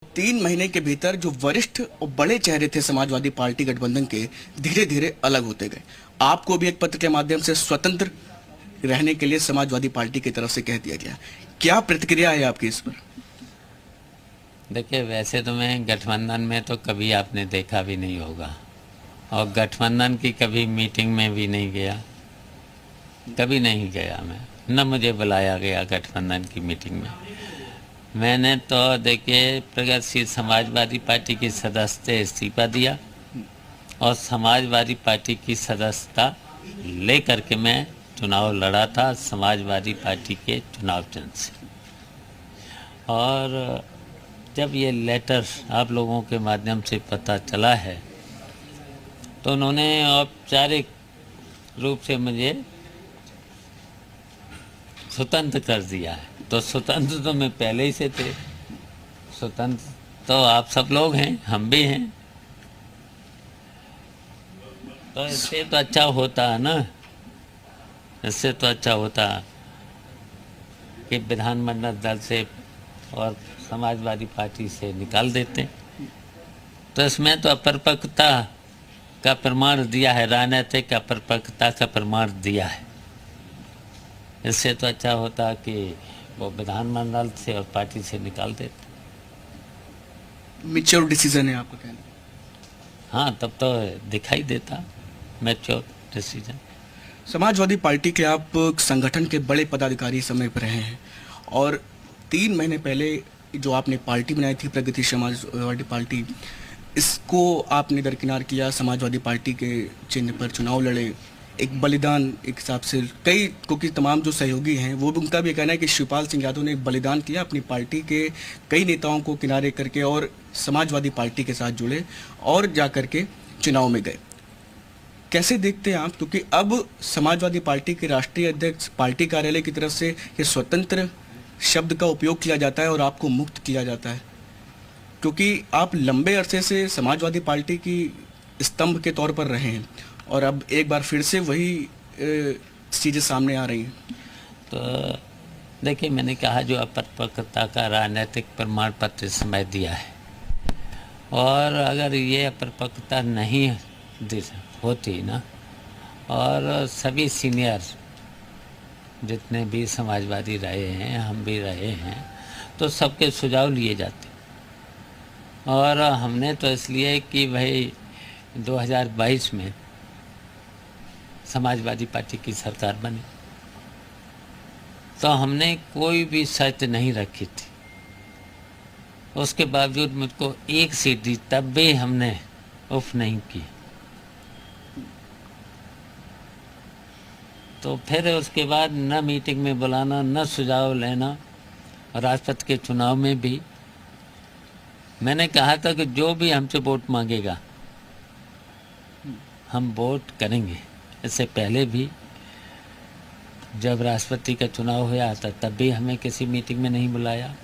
3 महीने के भीतर जो वरिष्ठ और बड़े चेहरे थे समाजवादी पार्टी गठबंधन के, धीरे धीरे अलग होते गए। आपको भी एक पत्र के माध्यम से स्वतंत्र रहने के लिए समाजवादी पार्टी की तरफ से कह दिया गया। क्या प्रतिक्रिया है आपकी इस पर? देखिए, वैसे तो मैं गठबंधन में तो कभी आपने देखा भी नहीं होगा और गठबंधन की कभी मीटिंग में भी नहीं गया, कभी नहीं गया मैं, न मुझे बुलाया गया गठबंधन की मीटिंग में। मैंने तो देखिए प्रगतिशील समाजवादी पार्टी की सदस्यता इस्तीफा दिया और समाजवादी पार्टी की सदस्यता लेकर के मैं चुनाव लड़ा था समाजवादी पार्टी के चुनाव चिन्ह से। और जब ये लेटर आप लोगों के माध्यम से पता चला है तो उन्होंने औपचारिक रूप से मुझे स्वतंत्र कर दिया है। तो स्वतंत्र तो मैं पहले ही से थे, स्वतंत्र तो आप सब लोग हैं, हम भी हैं। तो इससे तो अच्छा होता है ना, इससे तो अच्छा होता कि विधानमंडल दल से और समाजवादी पार्टी से निकाल देते। तो इसमें तो अपरिपक्वता का प्रमाण दिया है, राजनीतिक अपरिपक्वता का प्रमाण दिया है। इससे तो अच्छा होता कि वो विधानमंडल से और पार्टी से निकाल देते। मैच्योर डिसीजन है आपका कहना? हाँ, तब तो दिखाई देता मैच्योर डिसीजन। समाजवादी पार्टी के आप संगठन के बड़े पदाधिकारी समय पर रहे हैं और 3 महीने पहले जो आपने पार्टी बनाई थी प्रगतिशील समाजवादी पार्टी, इसको आपने दरकिनार किया, समाजवादी पार्टी के चिन्ह पर चुनाव लड़े। एक बलिदान एक हिसाब से कई, क्योंकि तमाम जो सहयोगी हैं वो भी, उनका भी कहना है कि शिवपाल सिंह यादव ने एक बलिदान किया, अपनी पार्टी के कई नेताओं को किनारे करके और समाजवादी पार्टी के साथ जुड़े और जा कर के चुनाव में गए। कैसे देखते हैं आप, क्योंकि अब समाजवादी पार्टी के राष्ट्रीय अध्यक्ष पार्टी कार्यालय की तरफ से ये स्वतंत्र शब्द का उपयोग किया जाता है और आपको मुक्त किया जाता है, क्योंकि आप लंबे अरसे से समाजवादी पार्टी की स्तंभ के तौर पर रहे हैं और अब एक बार फिर से वही चीज़ें सामने आ रही हैं। तो देखिए, मैंने कहा जो अपरिपक्वता का राजनीतिक प्रमाण पत्र समय दिया है, और अगर ये अपरिपक्वता नहीं होती ना, और सभी सीनियर जितने भी समाजवादी रहे हैं, हम भी रहे हैं, तो सबके सुझाव लिए जाते। और हमने तो इसलिए कि भाई 2022 में समाजवादी पार्टी की सरकार बनी, तो हमने कोई भी शर्त नहीं रखी थी। उसके बावजूद मुझको एक सीट दी, तब भी हमने उफ नहीं की। तो फिर उसके बाद न मीटिंग में बुलाना, न सुझाव लेना। राष्ट्रपति के चुनाव में भी मैंने कहा था कि जो भी हमसे वोट मांगेगा हम वोट करेंगे। इससे पहले भी जब राष्ट्रपति का चुनाव हुआ था तब भी हमें किसी मीटिंग में नहीं बुलाया,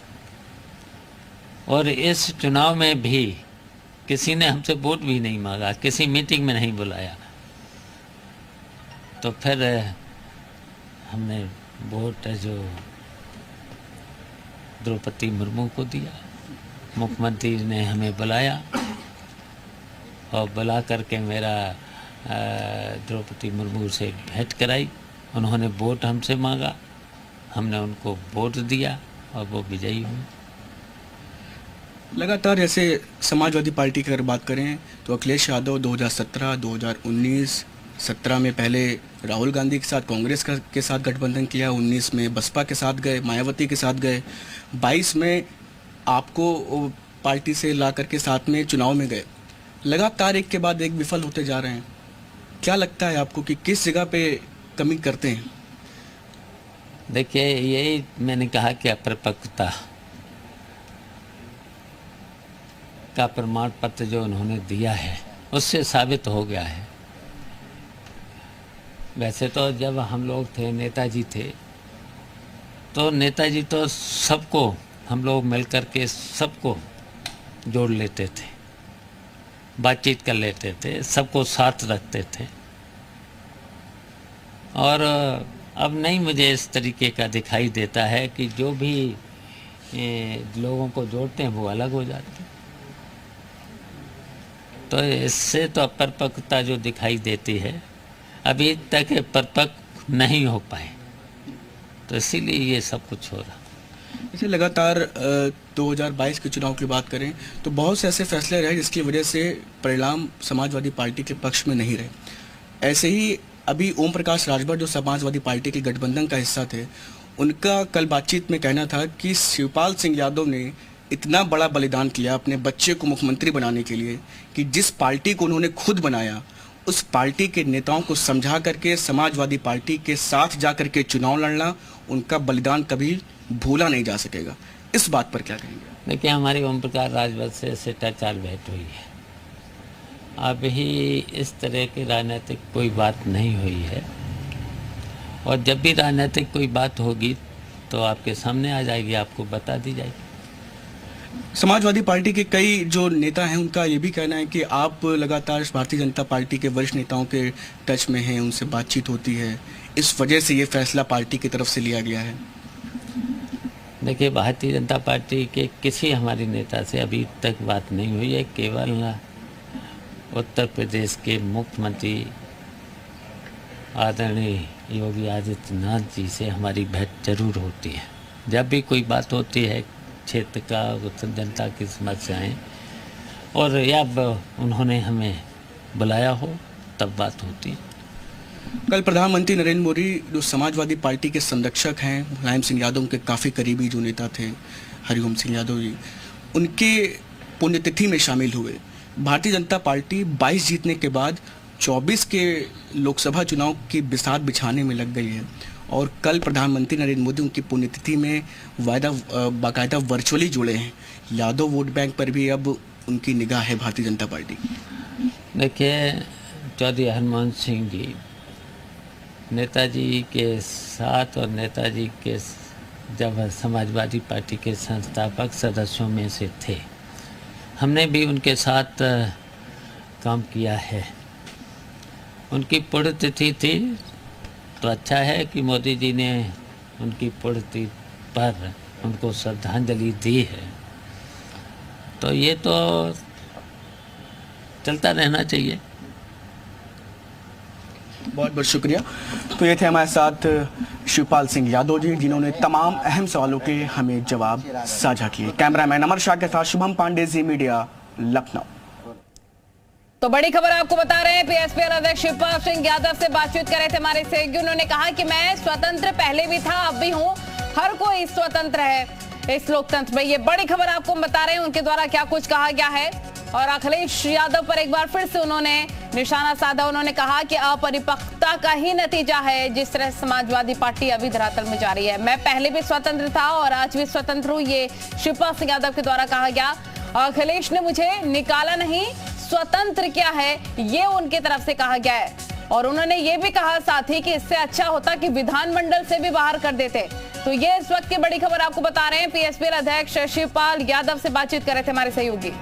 और इस चुनाव में भी किसी ने हमसे वोट भी नहीं मांगा, किसी मीटिंग में नहीं बुलाया। तो फिर हमने वोट जो द्रौपदी मुर्मू को दिया। मुख्यमंत्री ने हमें बुलाया और बुला करके मेरा द्रौपदी मुर्मू से भेंट कराई। उन्होंने वोट हमसे मांगा, हमने उनको वोट दिया और वो विजयी हुए। लगातार जैसे समाजवादी पार्टी की अगर बात करें तो अखिलेश यादव 2017, 2019, 17 में पहले राहुल गांधी के साथ कांग्रेस के साथ गठबंधन किया, 19 में बसपा के साथ गए, मायावती के साथ गए, 22 में आपको पार्टी से ला करके साथ में चुनाव में गए। लगातार एक के बाद एक विफल होते जा रहे हैं। क्या लगता है आपको कि किस जगह पे कमी करते हैं? देखिए, यही मैंने कहा कि अपरिपक्वता का प्रमाण पत्र जो उन्होंने दिया है उससे साबित हो गया है। वैसे तो जब हम लोग थे, नेताजी थे, तो नेताजी तो सबको, हम लोग मिलकर के सबको जोड़ लेते थे, बातचीत कर लेते थे, सबको साथ रखते थे। और अब नहीं मुझे इस तरीके का दिखाई देता है कि जो भी लोगों को जोड़ते हैं वो अलग हो जाते हैं। तो इससे तो अपरिपक्वता जो दिखाई देती है, अभी तक परिपक्व नहीं हो पाए, तो इसीलिए ये सब कुछ हो रहा। जैसे लगातार 2022 के चुनाव की बात करें तो बहुत से ऐसे फैसले रहे जिसकी वजह से परिणाम समाजवादी पार्टी के पक्ष में नहीं रहे। ऐसे ही अभी ओम प्रकाश राजभर जो समाजवादी पार्टी के गठबंधन का हिस्सा थे, उनका कल बातचीत में कहना था कि शिवपाल सिंह यादव ने इतना बड़ा बलिदान किया अपने बच्चे को मुख्यमंत्री बनाने के लिए कि जिस पार्टी को उन्होंने खुद बनाया उस पार्टी के नेताओं को समझा करके समाजवादी पार्टी के साथ जा करके चुनाव लड़ना उनका बलिदान कभी भूला नहीं जा सकेगा। इस बात पर क्या कहेंगे? देखिए, हमारी ओम प्रकाश राजभर से शिष्टाचार भेंट हुई है। अभी इस तरह की राजनीतिक कोई बात नहीं हुई है, और जब भी राजनीतिक कोई बात होगी तो आपके सामने आ जाएगी, आपको बता दी जाएगी। समाजवादी पार्टी के कई जो नेता हैं उनका ये भी कहना है कि आप लगातार भारतीय जनता पार्टी के वरिष्ठ नेताओं के टच में हैं, उनसे बातचीत होती है, इस वजह से ये फैसला पार्टी की तरफ से लिया गया है। देखिए, भारतीय जनता पार्टी के किसी हमारे नेता से अभी तक बात नहीं हुई है। केवल उत्तर प्रदेश के मुख्यमंत्री आदरणीय योगी आदित्यनाथ जी से हमारी भेंट जरूर होती है। जब भी कोई बात होती है क्षेत्र का, जनता की समस्याएं, और या उन्होंने हमें बुलाया हो तब बात होती है। कल प्रधानमंत्री नरेंद्र मोदी जो समाजवादी पार्टी के संरक्षक हैं, मुलायम सिंह यादव के काफ़ी करीबी जो नेता थे हरिओम सिंह यादव जी, उनके पुण्यतिथि में शामिल हुए। भारतीय जनता पार्टी 22 जीतने के बाद 24 के लोकसभा चुनाव की बिसात बिछाने में लग गई है, और कल प्रधानमंत्री नरेंद्र मोदी उनकी पुण्यतिथि में बाकायदा वर्चुअली जुड़े हैं। यादव वोट बैंक पर भी अब उनकी निगाह है भारतीय जनता पार्टी। देखिए, चौधरी हरमोहन सिंह जी नेताजी के साथ और नेताजी के जब समाजवादी पार्टी के संस्थापक सदस्यों में से थे, हमने भी उनके साथ काम किया है। उनकी पुण्यतिथि थी तो अच्छा है कि मोदी जी ने उनकी पुण्यतिथि पर उनको श्रद्धांजलि दी है, तो ये तो चलता रहना चाहिए। बहुत बहुत शुक्रिया। तो ये थे हमारे साथ शिवपाल सिंह यादव जी, जिन्होंने तमाम अहम सवालों के हमें जवाब साझा किए। कैमरामैन अमर शाह के साथ शुभम पांडे, जी मीडिया, लखनऊ। तो बड़ी खबर आपको बता रहे हैं, पीएसपीएल अध्यक्ष शिवपाल सिंह यादव से बातचीत कर रहे थे हमारे सहयोगी। उन्होंने कहा कि मैं स्वतंत्र पहले भी था, अब भी हूं, हर कोई स्वतंत्र है इस लोकतंत्र में। ये बड़ी खबर आपको बता रहे हैं उनके द्वारा क्या कुछ कहा गया है। और अखिलेश यादव पर एक बार फिर से उन्होंने निशाना साधा। उन्होंने कहा कि अपरिपक्वता का ही नतीजा है जिस तरह समाजवादी पार्टी अभी धरातल में जा रही है। मैं पहले भी स्वतंत्र था और आज भी स्वतंत्र हूं, ये शिवपाल सिंह यादव के द्वारा कहा गया। अखिलेश ने मुझे निकाला नहीं, स्वतंत्र क्या है ये उनकी तरफ से कहा गया है। और उन्होंने ये भी कहा साथ ही कि इससे अच्छा होता कि विधानमंडल से भी बाहर कर देते। तो ये इस वक्त की बड़ी खबर आपको बता रहे हैं, पीएसपीएल अध्यक्ष शिवपाल यादव से बातचीत कर रहे थे हमारे सहयोगी।